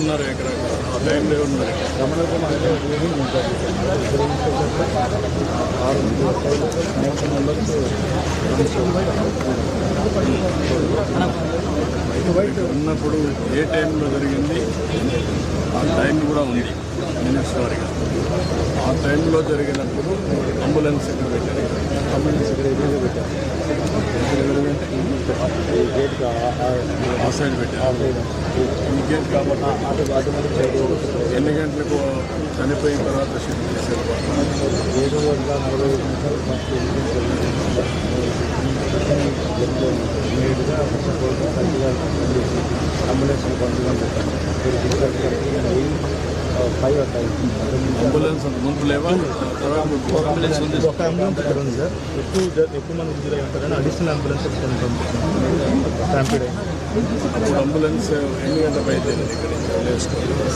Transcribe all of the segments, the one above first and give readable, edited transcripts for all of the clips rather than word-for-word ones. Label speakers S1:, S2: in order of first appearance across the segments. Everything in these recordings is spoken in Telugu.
S1: ఉన్నారు ఇక్కడ ఆ టైంలో ఉన్నారు ఉన్నప్పుడు ఏ టైంలో జరిగింది ఆ టైం కూడా ఉంది మినిట్స్ వారిగా. ఆ టైంలో జరిగినప్పుడు అంబులెన్స్ ఇక్కడ పెట్టారు. అంబులెన్స్ ఇక్కడ ఎదురుగా పెట్టారు. ఆ సైడ్ పెట్టారు. ఈ గేట్ కాబట్టి ఎన్ని గంటలకు చనిపోయిన తర్వాత షిఫ్ట్ చేశారు? 7:40 ఇమీడియట్గా అంబులెన్స్ అంబులెన్స్ ముందు లేవా? అంబులెన్స్ ఉంది. ఒక అంబులెన్స్ ఇక్కడ ఉంది సార్. ఎక్కువ మంది ఇంజరీ ఉంటారని అడిషనల్ అంబులెన్స్ స్టాంపీడ్ అయింది. అప్పుడు అంబులెన్స్ ఎన్ని గంటలకు అయితే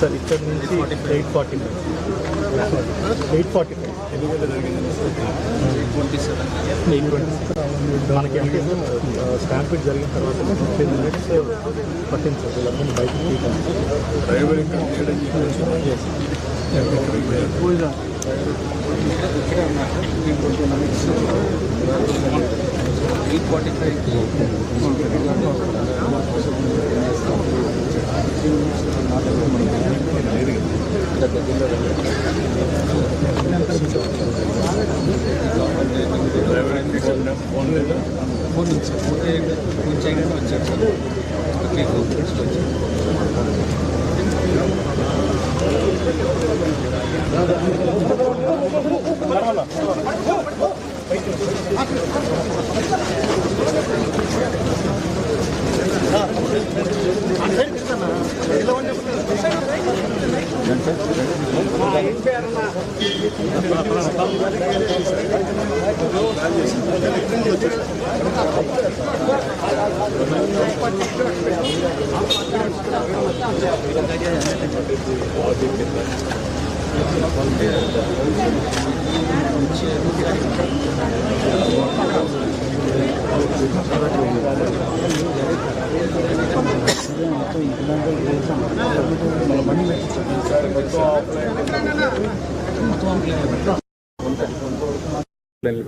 S1: సార్? ఇక్కడ నుంచి 8:45 ఎన్ని గంటలు జరిగింది? 8:27 మనకి అంటే స్టాంపీడ్ జరిగిన తర్వాత 15 minutes పట్టింది సార్. వీళ్ళందరినీ బయటకు డ్రైవర్ ఇంకా ఫోన్ చేయగానే వచ్చారు సార్.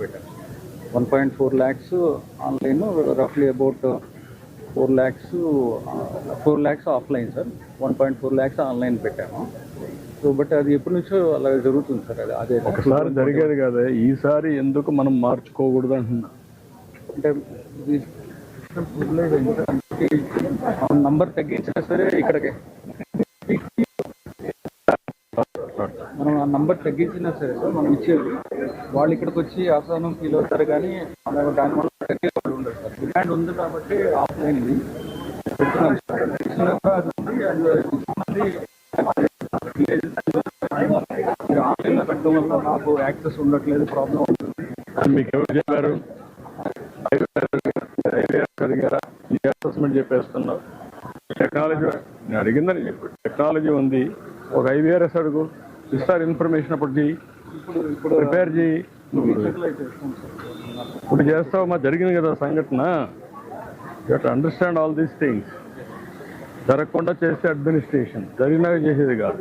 S1: పెట్టారు. 1.4 lakhs ఆన్లైన్, రఫ్లీ about 4 lakhs offline sir. 1.4 lakhs online పెట్టాము. సో బట్ అది ఎప్పటి నుంచో అలా జరుగుతుంది సార్. అదే ఒకసారి జరిగేది కదా, ఈసారి ఎందుకు మనం మార్చుకోకూడదు అంటున్నా. అంటే నంబర్ తగ్గించినా సరే ఇక్కడికి మనం ఆ నంబర్ తగ్గించినా సరే సార్ మనం ఇచ్చేది వాళ్ళు ఇక్కడికి వచ్చి అసహనం ఫీల్ అవుతారు. కానీ దానివల్ల తగ్గేవాళ్ళు ఉండరు సార్. డిమాండ్ ఉంది కాబట్టి ఆఫ్లైన్ పెడుతున్నాం సార్. ఆన్లైన్లో పెట్టడం వల్ల నాకు యాక్సెస్ ఉండట్లేదు, ప్రాబ్లం అవుతుంది. మీకు ఎవరు చెప్పారు? ఈ అసెస్మెంట్ చెప్పేస్తున్నారు. టెక్నాలజీ నేను అడిగిందని చెప్పి టెక్నాలజీ ఉంది. ఒక IVRS అడుగు, ఇస్తారు ఇన్ఫర్మేషన్. అప్పుడు చెయ్యి, ప్రిపేర్ చేయి. ఇప్పుడు చేస్తావు. మా జరిగింది కదా సంఘటన. You have to understand all these things. జరగకుండా చేస్తే అడ్మినిస్ట్రేషన్, జరిగినాక చేసేది కాదు.